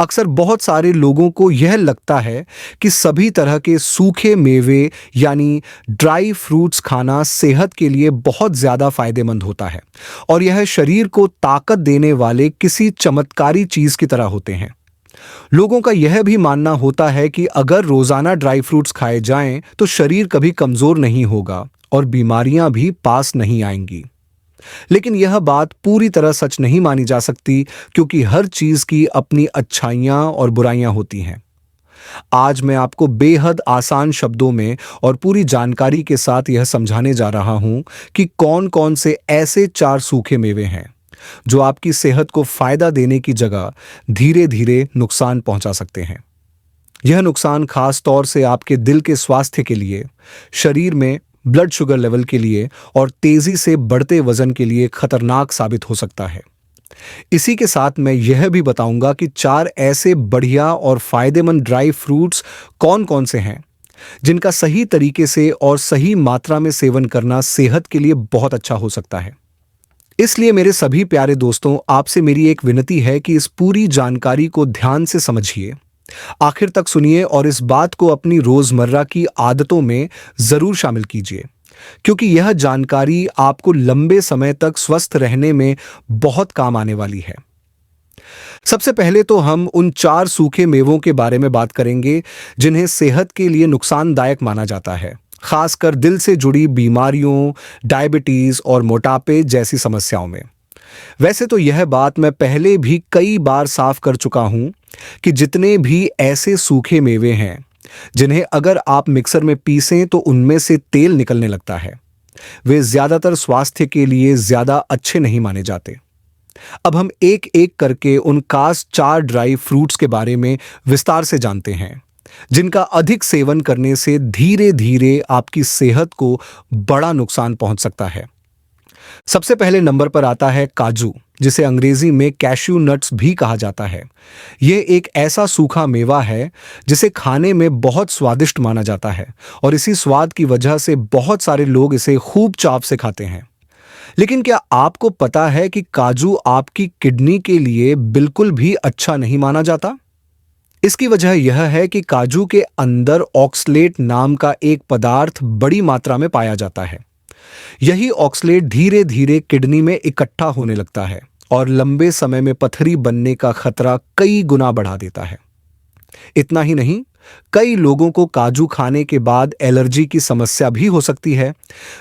अक्सर बहुत सारे लोगों को यह लगता है कि सभी तरह के सूखे मेवे यानी ड्राई फ्रूट्स खाना सेहत के लिए बहुत ज़्यादा फायदेमंद होता है और यह शरीर को ताकत देने वाले किसी चमत्कारी चीज़ की तरह होते हैं। लोगों का यह भी मानना होता है कि अगर रोज़ाना ड्राई फ्रूट्स खाए जाएं तो शरीर कभी कमज़ोर नहीं होगा और बीमारियां भी पास नहीं आएंगी। लेकिन यह बात पूरी तरह सच नहीं मानी जा सकती, क्योंकि हर चीज की अपनी अच्छाइयां और बुराइयां होती हैं। आज मैं आपको बेहद आसान शब्दों में और पूरी जानकारी के साथ यह समझाने जा रहा हूं कि कौन कौन से ऐसे 4 सूखे मेवे हैं जो आपकी सेहत को फायदा देने की जगह धीरे धीरे नुकसान पहुंचा सकते हैं। यह नुकसान खास तौर से आपके दिल के स्वास्थ्य के लिए, शरीर में ब्लड शुगर लेवल के लिए और तेजी से बढ़ते वजन के लिए खतरनाक साबित हो सकता है। इसी के साथ मैं यह भी बताऊंगा कि 4 ऐसे बढ़िया और फायदेमंद ड्राई फ्रूट्स कौन कौन से हैं जिनका सही तरीके से और सही मात्रा में सेवन करना सेहत के लिए बहुत अच्छा हो सकता है। इसलिए मेरे सभी प्यारे दोस्तों, आपसे मेरी एक विनती है कि इस पूरी जानकारी को ध्यान से समझिए, आखिर तक सुनिए और इस बात को अपनी रोजमर्रा की आदतों में जरूर शामिल कीजिए, क्योंकि यह जानकारी आपको लंबे समय तक स्वस्थ रहने में बहुत काम आने वाली है। सबसे पहले तो हम उन 4 सूखे मेवों के बारे में बात करेंगे जिन्हें सेहत के लिए नुकसानदायक माना जाता है, खासकर दिल से जुड़ी बीमारियों, डायबिटीज और मोटापे जैसी समस्याओं में। वैसे तो यह बात मैं पहले भी कई बार साफ कर चुका हूं कि जितने भी ऐसे सूखे मेवे हैं जिन्हें अगर आप मिक्सर में पीसें तो उनमें से तेल निकलने लगता है, वे ज्यादातर स्वास्थ्य के लिए ज्यादा अच्छे नहीं माने जाते। अब हम एक एक करके उन खास 4 ड्राई फ्रूट्स के बारे में विस्तार से जानते हैं जिनका अधिक सेवन करने से धीरे धीरे आपकी सेहत को बड़ा नुकसान पहुंच सकता है। सबसे पहले नंबर पर आता है काजू, जिसे अंग्रेजी में कैश्यू नट्स भी कहा जाता है। यह एक ऐसा सूखा मेवा है जिसे खाने में बहुत स्वादिष्ट माना जाता है और इसी स्वाद की वजह से बहुत सारे लोग इसे खूब चाव से खाते हैं। लेकिन क्या आपको पता है कि काजू आपकी किडनी के लिए बिल्कुल भी अच्छा नहीं माना जाता? इसकी वजह यह है कि काजू के अंदर ऑक्सलेट नाम का एक पदार्थ बड़ी मात्रा में पाया जाता है। यही ऑक्सलेट धीरे धीरे किडनी में इकट्ठा होने लगता है और लंबे समय में पथरी बनने का खतरा कई गुना बढ़ा देता है। इतना ही नहीं, कई लोगों को काजू खाने के बाद एलर्जी की समस्या भी हो सकती है,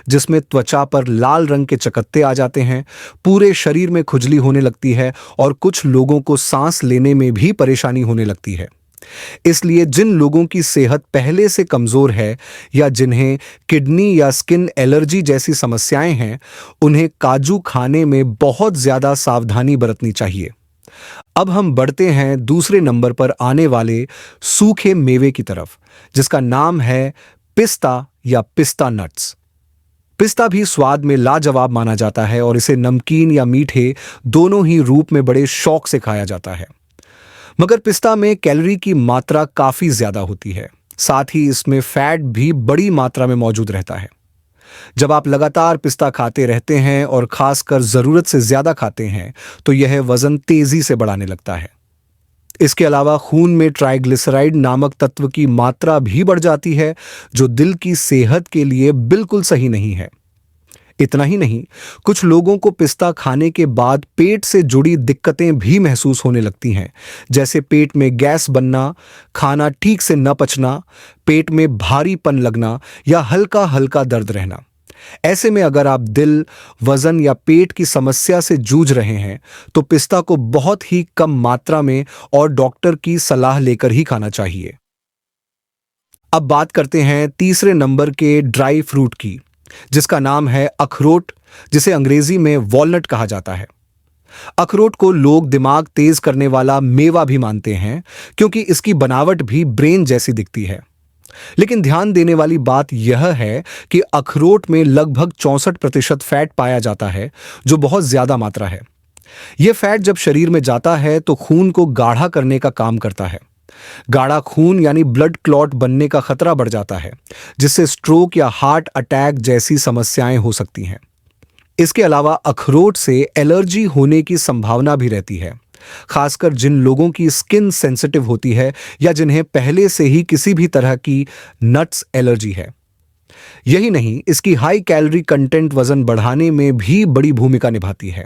जिसमें त्वचा पर लाल रंग के चकत्ते आ जाते हैं, पूरे शरीर में खुजली होने लगती है और कुछ लोगों को सांस लेने में भी परेशानी होने लगती है। इसलिए जिन लोगों की सेहत पहले से कमजोर है या जिन्हें किडनी या स्किन एलर्जी जैसी समस्याएं हैं, उन्हें काजू खाने में बहुत ज्यादा सावधानी बरतनी चाहिए। अब हम बढ़ते हैं दूसरे नंबर पर आने वाले सूखे मेवे की तरफ, जिसका नाम है पिस्ता या पिस्ता नट्स। पिस्ता भी स्वाद में लाजवाब माना जाता है और इसे नमकीन या मीठे दोनों ही रूप में बड़े शौक से खाया जाता है। मगर पिस्ता में कैलोरी की मात्रा काफी ज्यादा होती है, साथ ही इसमें फैट भी बड़ी मात्रा में मौजूद रहता है। जब आप लगातार पिस्ता खाते रहते हैं और खासकर जरूरत से ज्यादा खाते हैं तो यह वजन तेजी से बढ़ाने लगता है। इसके अलावा खून में ट्राइग्लिसराइड नामक तत्व की मात्रा भी बढ़ जाती है, जो दिल की सेहत के लिए बिल्कुल सही नहीं है। इतना ही नहीं, कुछ लोगों को पिस्ता खाने के बाद पेट से जुड़ी दिक्कतें भी महसूस होने लगती हैं, जैसे पेट में गैस बनना, खाना ठीक से न पचना, पेट में भारीपन लगना या हल्का हल्का दर्द रहना। ऐसे में अगर आप दिल, वजन या पेट की समस्या से जूझ रहे हैं तो पिस्ता को बहुत ही कम मात्रा में और डॉक्टर की सलाह लेकर ही खाना चाहिए। अब बात करते हैं तीसरे नंबर के ड्राई फ्रूट की, जिसका नाम है अखरोट, जिसे अंग्रेजी में वॉलनट कहा जाता है। अखरोट को लोग दिमाग तेज करने वाला मेवा भी मानते हैं, क्योंकि इसकी बनावट भी ब्रेन जैसी दिखती है। लेकिन ध्यान देने वाली बात यह है कि अखरोट में लगभग 64% फैट पाया जाता है, जो बहुत ज्यादा मात्रा है। यह फैट जब शरीर में जाता है तो खून को गाढ़ा करने का काम करता है। गाढ़ा खून यानी ब्लड क्लॉट बनने का खतरा बढ़ जाता है, जिससे स्ट्रोक या हार्ट अटैक जैसी समस्याएं हो सकती हैं। इसके अलावा अखरोट से एलर्जी होने की संभावना भी रहती है, खासकर जिन लोगों की स्किन सेंसिटिव होती है या जिन्हें पहले से ही किसी भी तरह की नट्स एलर्जी है। यही नहीं, इसकी हाई कैलोरी कंटेंट वजन बढ़ाने में भी बड़ी भूमिका निभाती है।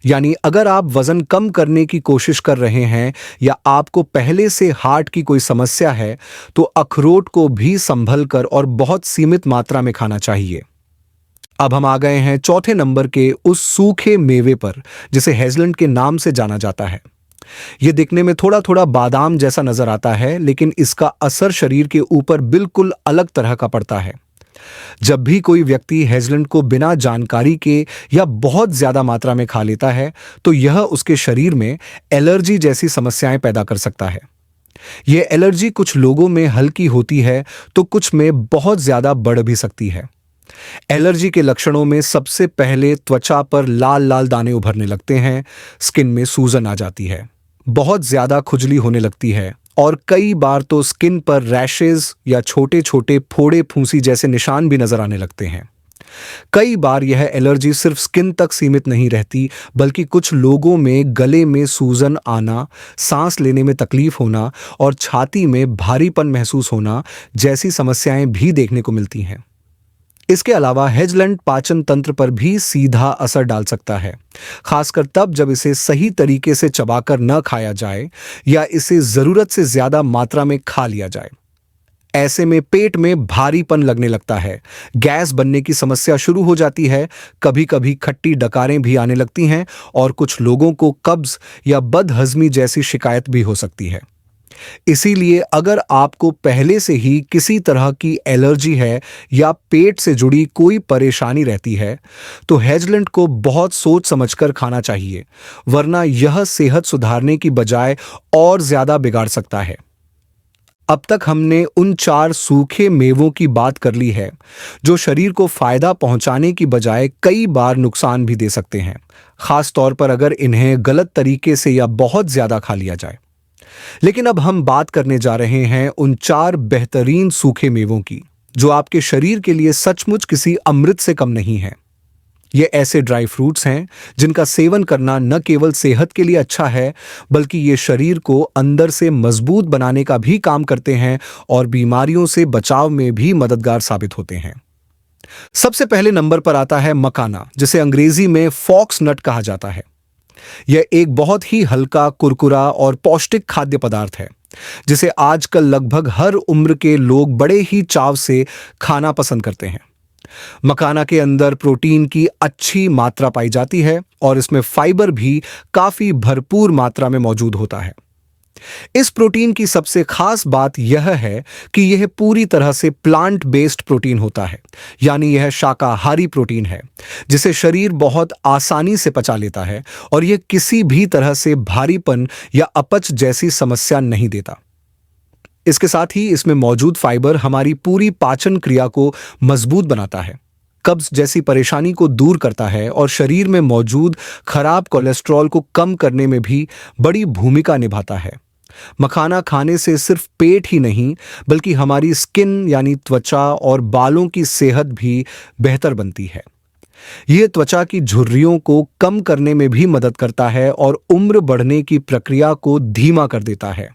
यानी अगर आप वजन कम करने की कोशिश कर रहे हैं या आपको पहले से हार्ट की कोई समस्या है, तो अखरोट को भी संभल कर और बहुत सीमित मात्रा में खाना चाहिए। अब हम आ गए हैं चौथे नंबर के उस सूखे मेवे पर जिसे हेजलनट के नाम से जाना जाता है। यह दिखने में थोड़ा थोड़ा बादाम जैसा नजर आता है, लेकिन इसका असर शरीर के ऊपर बिल्कुल अलग तरह का पड़ता है। जब भी कोई व्यक्ति हेजलनट को बिना जानकारी के या बहुत ज्यादा मात्रा में खा लेता है, तो यह उसके शरीर में एलर्जी जैसी समस्याएं पैदा कर सकता है। यह एलर्जी कुछ लोगों में हल्की होती है, तो कुछ में बहुत ज्यादा बढ़ भी सकती है। एलर्जी के लक्षणों में सबसे पहले त्वचा पर लाल लाल दाने उभरने लगते हैं, स्किन में सूजन आ जाती है, बहुत ज्यादा खुजली होने लगती है और कई बार तो स्किन पर रैशेज या छोटे छोटे फोड़े फूंसी जैसे निशान भी नजर आने लगते हैं। कई बार यह एलर्जी सिर्फ स्किन तक सीमित नहीं रहती, बल्कि कुछ लोगों में गले में सूजन आना, सांस लेने में तकलीफ होना और छाती में भारीपन महसूस होना जैसी समस्याएं भी देखने को मिलती हैं। इसके अलावा हेजलनट पाचन तंत्र पर भी सीधा असर डाल सकता है, खासकर तब जब इसे सही तरीके से चबाकर न खाया जाए या इसे जरूरत से ज्यादा मात्रा में खा लिया जाए। ऐसे में पेट में भारीपन लगने लगता है, गैस बनने की समस्या शुरू हो जाती है, कभी कभी खट्टी डकारें भी आने लगती हैं और कुछ लोगों को कब्ज या बदहजमी जैसी शिकायत भी हो सकती है। इसीलिए अगर आपको पहले से ही किसी तरह की एलर्जी है या पेट से जुड़ी कोई परेशानी रहती है, तो हेजलनट को बहुत सोच समझकर खाना चाहिए, वरना यह सेहत सुधारने की बजाय और ज्यादा बिगाड़ सकता है। अब तक हमने उन 4 सूखे मेवों की बात कर ली है जो शरीर को फायदा पहुंचाने की बजाय कई बार नुकसान भी दे सकते हैं, खास तौर पर अगर इन्हें गलत तरीके से या बहुत ज्यादा खा लिया जाए। लेकिन अब हम बात करने जा रहे हैं उन 4 बेहतरीन सूखे मेवों की जो आपके शरीर के लिए सचमुच किसी अमृत से कम नहीं है। ये ऐसे ड्राई फ्रूट्स हैं जिनका सेवन करना न केवल सेहत के लिए अच्छा है, बल्कि ये शरीर को अंदर से मजबूत बनाने का भी काम करते हैं और बीमारियों से बचाव में भी मददगार साबित होते हैं। सबसे पहले नंबर पर आता है मखाना, जिसे अंग्रेजी में फॉक्स नट कहा जाता है। यह एक बहुत ही हल्का, कुरकुरा और पौष्टिक खाद्य पदार्थ है जिसे आजकल लगभग हर उम्र के लोग बड़े ही चाव से खाना पसंद करते हैं। मखाना के अंदर प्रोटीन की अच्छी मात्रा पाई जाती है और इसमें फाइबर भी काफी भरपूर मात्रा में मौजूद होता है। इस प्रोटीन की सबसे खास बात यह है कि यह पूरी तरह से प्लांट बेस्ड प्रोटीन होता है, यानी यह शाकाहारी प्रोटीन है जिसे शरीर बहुत आसानी से पचा लेता है और यह किसी भी तरह से भारीपन या अपच जैसी समस्या नहीं देता। इसके साथ ही इसमें मौजूद फाइबर हमारी पूरी पाचन क्रिया को मजबूत बनाता है, कब्ज जैसी परेशानी को दूर करता है और शरीर में मौजूद खराब कोलेस्ट्रॉल को कम करने में भी बड़ी भूमिका निभाता है। मखाना खाने से सिर्फ पेट ही नहीं, बल्कि हमारी स्किन यानी त्वचा और बालों की सेहत भी बेहतर बनती है। यह त्वचा की झुर्रियों को कम करने में भी मदद करता है और उम्र बढ़ने की प्रक्रिया को धीमा कर देता है,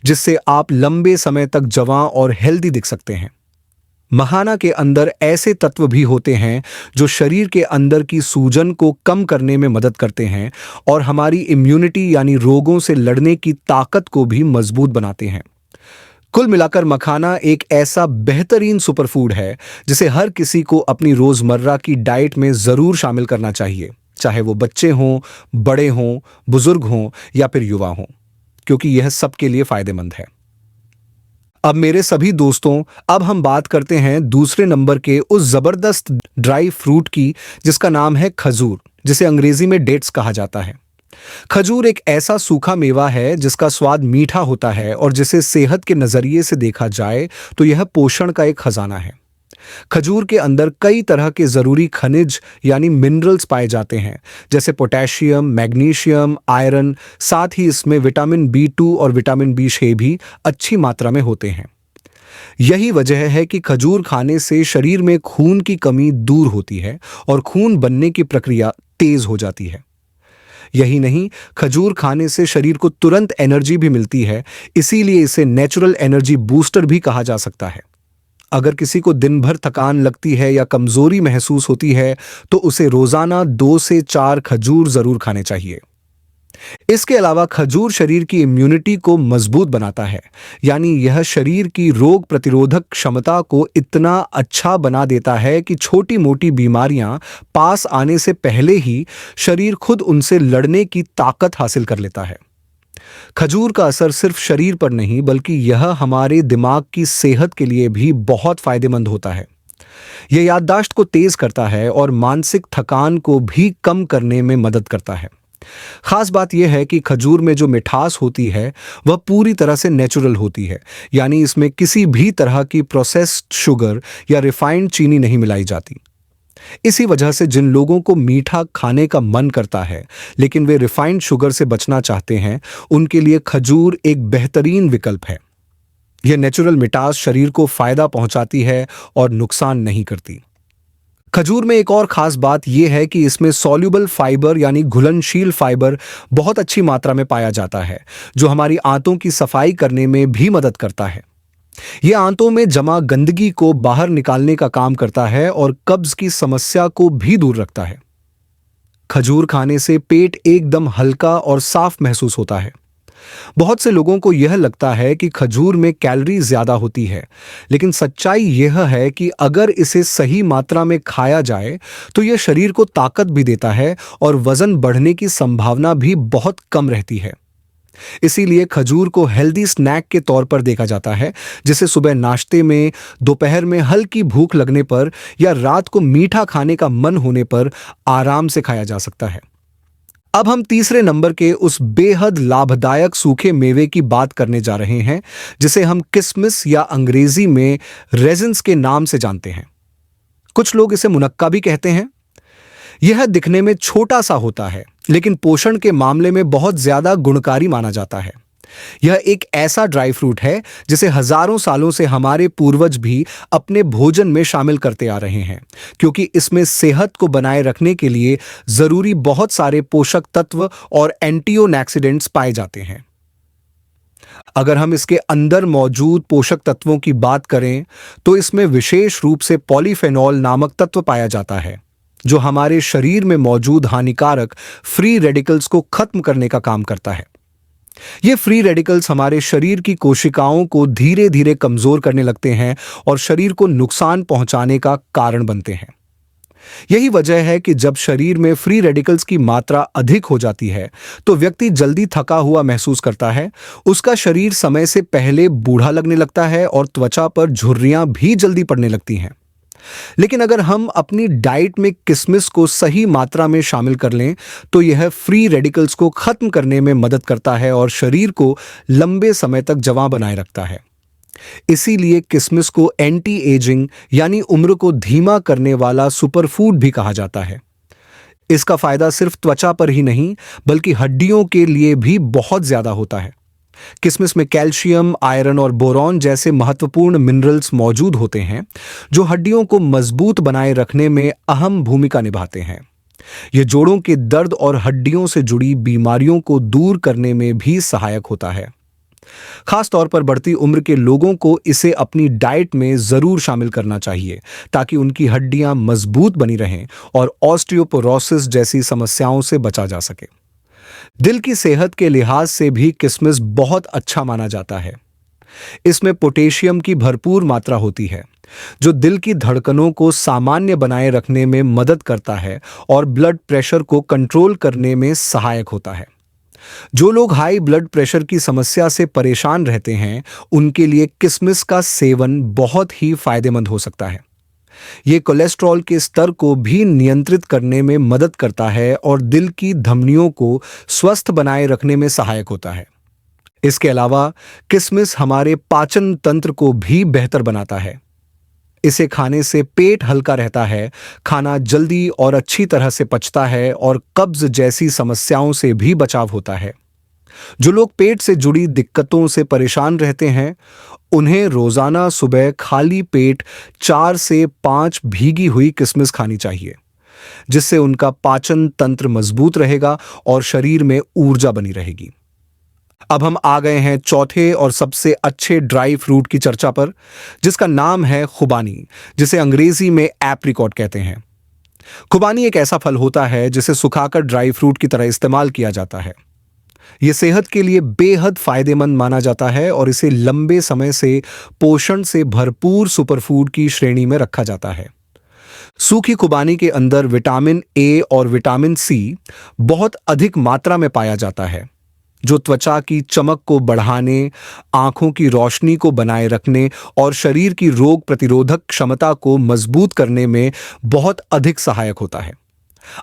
जिससे आप लंबे समय तक जवां और हेल्दी दिख सकते हैं। मखाना के अंदर ऐसे तत्व भी होते हैं जो शरीर के अंदर की सूजन को कम करने में मदद करते हैं और हमारी इम्यूनिटी यानी रोगों से लड़ने की ताकत को भी मजबूत बनाते हैं। कुल मिलाकर मखाना एक ऐसा बेहतरीन सुपरफूड है जिसे हर किसी को अपनी रोजमर्रा की डाइट में जरूर शामिल करना चाहिए, चाहे वो बच्चे हों, बड़े हों, बुजुर्ग हों या फिर युवा हों, क्योंकि यह सबके लिए फायदेमंद है। अब मेरे सभी दोस्तों, अब हम बात करते हैं दूसरे नंबर के उस जबरदस्त ड्राई फ्रूट की जिसका नाम है खजूर, जिसे अंग्रेजी में डेट्स कहा जाता है। खजूर एक ऐसा सूखा मेवा है जिसका स्वाद मीठा होता है और जिसे सेहत के नजरिए से देखा जाए तो यह पोषण का एक खजाना है। खजूर के अंदर कई तरह के जरूरी खनिज यानी मिनरल्स पाए जाते हैं, जैसे पोटेशियम, मैग्नीशियम, आयरन। साथ ही इसमें विटामिन B2 और विटामिन B6 भी अच्छी मात्रा में होते हैं। यही वजह है कि खजूर खाने से शरीर में खून की कमी दूर होती है और खून बनने की प्रक्रिया तेज हो जाती है। यही नहीं, खजूर खाने से शरीर को तुरंत एनर्जी भी मिलती है, इसीलिए इसे नेचुरल एनर्जी बूस्टर भी कहा जा सकता है। अगर किसी को दिन भर थकान लगती है या कमजोरी महसूस होती है, तो उसे रोजाना 2 से 4 खजूर जरूर खाने चाहिए। इसके अलावा खजूर शरीर की इम्यूनिटी को मजबूत बनाता है, यानी यह शरीर की रोग प्रतिरोधक क्षमता को इतना अच्छा बना देता है कि छोटी मोटी बीमारियां पास आने से पहले ही शरीर खुद उनसे लड़ने की ताकत हासिल कर लेता है। खजूर का असर सिर्फ शरीर पर नहीं, बल्कि यह हमारे दिमाग की सेहत के लिए भी बहुत फायदेमंद होता है। यह याददाश्त को तेज करता है और मानसिक थकान को भी कम करने में मदद करता है। खास बात यह है कि खजूर में जो मिठास होती है वह पूरी तरह से नेचुरल होती है, यानी इसमें किसी भी तरह की प्रोसेस्ड शुगर या रिफाइंड चीनी नहीं मिलाई जाती। इसी वजह से जिन लोगों को मीठा खाने का मन करता है लेकिन वे रिफाइंड शुगर से बचना चाहते हैं, उनके लिए खजूर एक बेहतरीन विकल्प है। यह नेचुरल मिठास शरीर को फायदा पहुंचाती है और नुकसान नहीं करती। खजूर में एक और खास बात यह है कि इसमें सॉल्युबल फाइबर यानी घुलनशील फाइबर बहुत अच्छी मात्रा में पाया जाता है, जो हमारी आंतों की सफाई करने में भी मदद करता है। यह आंतों में जमा गंदगी को बाहर निकालने का काम करता है और कब्ज की समस्या को भी दूर रखता है। खजूर खाने से पेट एकदम हल्का और साफ महसूस होता है। बहुत से लोगों को यह लगता है कि खजूर में कैलोरी ज्यादा होती है, लेकिन सच्चाई यह है कि अगर इसे सही मात्रा में खाया जाए तो यह शरीर को ताकत भी देता है और वजन बढ़ने की संभावना भी बहुत कम रहती है। इसीलिए खजूर को हेल्दी स्नैक के तौर पर देखा जाता है, जिसे सुबह नाश्ते में, दोपहर में हल्की भूख लगने पर या रात को मीठा खाने का मन होने पर आराम से खाया जा सकता है। अब हम तीसरे नंबर के उस बेहद लाभदायक सूखे मेवे की बात करने जा रहे हैं, जिसे हम किशमिश या अंग्रेजी में रेजिन्स के नाम से जानते हैं। कुछ लोग इसे मुनक्का भी कहते हैं। यह दिखने में छोटा सा होता है, लेकिन पोषण के मामले में बहुत ज्यादा गुणकारी माना जाता है। यह एक ऐसा ड्राई फ्रूट है जिसे हजारों सालों से हमारे पूर्वज भी अपने भोजन में शामिल करते आ रहे हैं, क्योंकि इसमें सेहत को बनाए रखने के लिए जरूरी बहुत सारे पोषक तत्व और एंटीऑक्सीडेंट्स पाए जाते हैं। अगर हम इसके अंदर मौजूद पोषक तत्वों की बात करें, तो इसमें विशेष रूप से पॉलीफेनॉल नामक तत्व पाया जाता है, जो हमारे शरीर में मौजूद हानिकारक फ्री रेडिकल्स को खत्म करने का काम करता है। ये फ्री रेडिकल्स हमारे शरीर की कोशिकाओं को धीरे धीरे कमजोर करने लगते हैं और शरीर को नुकसान पहुंचाने का कारण बनते हैं। यही वजह है कि जब शरीर में फ्री रेडिकल्स की मात्रा अधिक हो जाती है, तो व्यक्ति जल्दी थका हुआ महसूस करता है, उसका शरीर समय से पहले बूढ़ा लगने लगता है और त्वचा पर झुर्रियां भी जल्दी पड़ने लगती हैं। लेकिन अगर हम अपनी डाइट में किशमिश को सही मात्रा में शामिल कर लें, तो यह फ्री रेडिकल्स को खत्म करने में मदद करता है और शरीर को लंबे समय तक जवां बनाए रखता है। इसीलिए किशमिश को एंटी एजिंग यानी उम्र को धीमा करने वाला सुपरफूड भी कहा जाता है। इसका फायदा सिर्फ त्वचा पर ही नहीं, बल्कि हड्डियों के लिए भी बहुत ज्यादा होता है। किशमिश में कैल्शियम, आयरन और बोरॉन जैसे महत्वपूर्ण मिनरल्स मौजूद होते हैं, जो हड्डियों को मजबूत बनाए रखने में अहम भूमिका निभाते हैं। यह जोड़ों के दर्द और हड्डियों से जुड़ी बीमारियों को दूर करने में भी सहायक होता है। खास तौर पर बढ़ती उम्र के लोगों को इसे अपनी डाइट में जरूर शामिल करना चाहिए, ताकि उनकी हड्डियां मजबूत बनी रहें और ऑस्टियोपोरोसिस जैसी समस्याओं से बचा जा सके। दिल की सेहत के लिहाज से भी किशमिश बहुत अच्छा माना जाता है। इसमें पोटेशियम की भरपूर मात्रा होती है, जो दिल की धड़कनों को सामान्य बनाए रखने में मदद करता है और ब्लड प्रेशर को कंट्रोल करने में सहायक होता है। जो लोग हाई ब्लड प्रेशर की समस्या से परेशान रहते हैं, उनके लिए किशमिश का सेवन बहुत ही फायदेमंद हो सकता है। ये कोलेस्ट्रॉल के स्तर को भी नियंत्रित करने में मदद करता है और दिल की धमनियों को स्वस्थ बनाए रखने में सहायक होता है। इसके अलावा किशमिश हमारे पाचन तंत्र को भी बेहतर बनाता है। इसे खाने से पेट हल्का रहता है, खाना जल्दी और अच्छी तरह से पचता है और कब्ज जैसी समस्याओं से भी बचाव होता है। जो लोग पेट से जुड़ी दिक्कतों से परेशान रहते हैं, उन्हें रोजाना सुबह खाली पेट 4 से 5 भीगी हुई किशमिश खानी चाहिए। जिससे उनका पाचन तंत्र मजबूत रहेगा और शरीर में ऊर्जा बनी रहेगी। अब हम आ गए हैं चौथे और सबसे अच्छे ड्राई फ्रूट की चर्चा पर, जिसका नाम है खुबानी, जिसे अंग्रेजी में एप्रिकॉट कहते हैं। खुबानी एक ऐसा फल होता है जिसे सुखाकर ड्राई फ्रूट की तरह इस्तेमाल किया जाता है। यह सेहत के लिए बेहद फायदेमंद माना जाता है और इसे लंबे समय से पोषण से भरपूर सुपरफूड की श्रेणी में रखा जाता है। सूखी खुबानी के अंदर विटामिन ए और विटामिन सी बहुत अधिक मात्रा में पाया जाता है, जो त्वचा की चमक को बढ़ाने, आंखों की रोशनी को बनाए रखने और शरीर की रोग प्रतिरोधक क्षमता को मजबूत करने में बहुत अधिक सहायक होता है।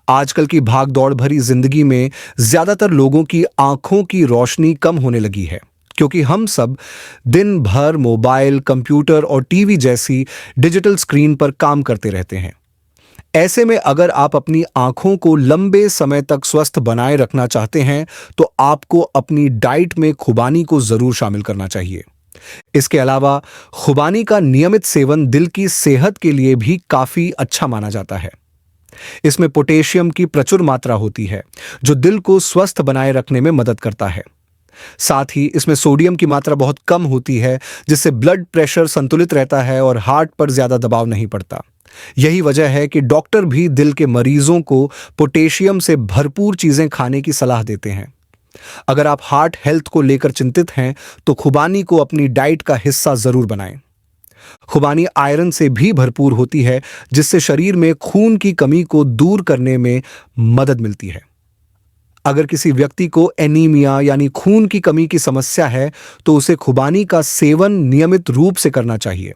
आजकल की भागदौड़ भरी जिंदगी में ज्यादातर लोगों की आंखों की रोशनी कम होने लगी है, क्योंकि हम सब दिन भर मोबाइल, कंप्यूटर और टीवी जैसी डिजिटल स्क्रीन पर काम करते रहते हैं। ऐसे में अगर आप अपनी आंखों को लंबे समय तक स्वस्थ बनाए रखना चाहते हैं, तो आपको अपनी डाइट में खुबानी को जरूर शामिल करना चाहिए। इसके अलावा खुबानी का नियमित सेवन दिल की सेहत के लिए भी काफी अच्छा माना जाता है। इसमें पोटेशियम की प्रचुर मात्रा होती है, जो दिल को स्वस्थ बनाए रखने में मदद करता है। साथ ही इसमें सोडियम की मात्रा बहुत कम होती है, जिससे ब्लड प्रेशर संतुलित रहता है और हार्ट पर ज्यादा दबाव नहीं पड़ता। यही वजह है कि डॉक्टर भी दिल के मरीजों को पोटेशियम से भरपूर चीजें खाने की सलाह देते हैं। अगर आप हार्ट हेल्थ को लेकर चिंतित हैं, तो खुबानी को अपनी डाइट का हिस्सा जरूर बनाएं। खुबानी आयरन से भी भरपूर होती है, जिससे शरीर में खून की कमी को दूर करने में मदद मिलती है। अगर किसी व्यक्ति को एनीमिया यानी खून की कमी की समस्या है, तो उसे खुबानी का सेवन नियमित रूप से करना चाहिए।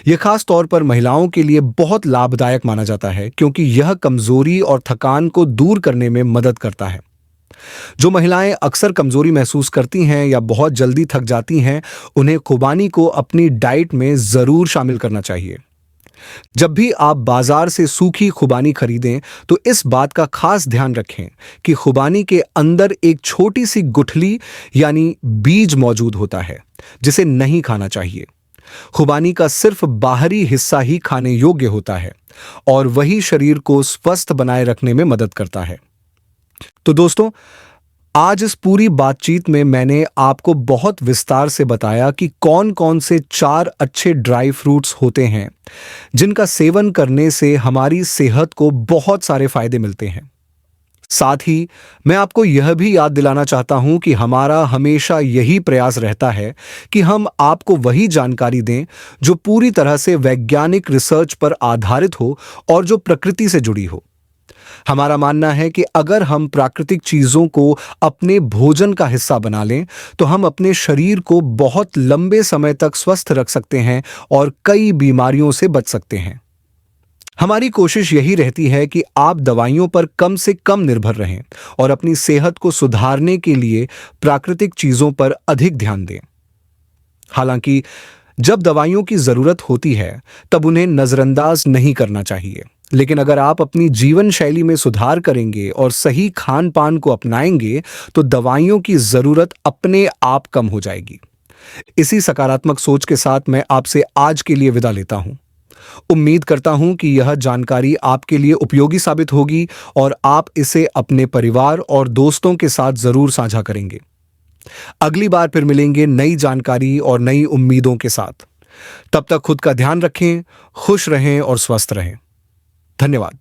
यह खास तौर पर महिलाओं के लिए बहुत लाभदायक माना जाता है, क्योंकि यह कमजोरी और थकान को दूर करने में मदद करता है। जो महिलाएं अक्सर कमजोरी महसूस करती हैं या बहुत जल्दी थक जाती हैं, उन्हें खुबानी को अपनी डाइट में जरूर शामिल करना चाहिए। जब भी आप बाजार से सूखी खुबानी खरीदें, तो इस बात का खास ध्यान रखें कि खुबानी के अंदर एक छोटी सी गुठली यानी बीज मौजूद होता है, जिसे नहीं खाना चाहिए। खुबानी का सिर्फ बाहरी हिस्सा ही खाने योग्य होता है और वही शरीर को स्वस्थ बनाए रखने में मदद करता है। तो दोस्तों, आज इस पूरी बातचीत में मैंने आपको बहुत विस्तार से बताया कि कौन कौन से 4 अच्छे ड्राई फ्रूट्स होते हैं, जिनका सेवन करने से हमारी सेहत को बहुत सारे फायदे मिलते हैं। साथ ही मैं आपको यह भी याद दिलाना चाहता हूं कि हमारा हमेशा यही प्रयास रहता है कि हम आपको वही जानकारी दें जो पूरी तरह से वैज्ञानिक रिसर्च पर आधारित हो और जो प्रकृति से जुड़ी हो। हमारा मानना है कि अगर हम प्राकृतिक चीजों को अपने भोजन का हिस्सा बना लें, तो हम अपने शरीर को बहुत लंबे समय तक स्वस्थ रख सकते हैं और कई बीमारियों से बच सकते हैं। हमारी कोशिश यही रहती है कि आप दवाइयों पर कम से कम निर्भर रहें और अपनी सेहत को सुधारने के लिए प्राकृतिक चीजों पर अधिक ध्यान दें। हालांकि जब दवाइयों की जरूरत होती है, तब उन्हें नजरअंदाज नहीं करना चाहिए। लेकिन अगर आप अपनी जीवन शैली में सुधार करेंगे और सही खान पान को अपनाएंगे, तो दवाइयों की जरूरत अपने आप कम हो जाएगी। इसी सकारात्मक सोच के साथ मैं आपसे आज के लिए विदा लेता हूं। उम्मीद करता हूं कि यह जानकारी आपके लिए उपयोगी साबित होगी और आप इसे अपने परिवार और दोस्तों के साथ जरूर साझा करेंगे। अगली बार फिर मिलेंगे नई जानकारी और नई उम्मीदों के साथ। तब तक खुद का ध्यान रखें, खुश रहें और स्वस्थ रहें। धन्यवाद।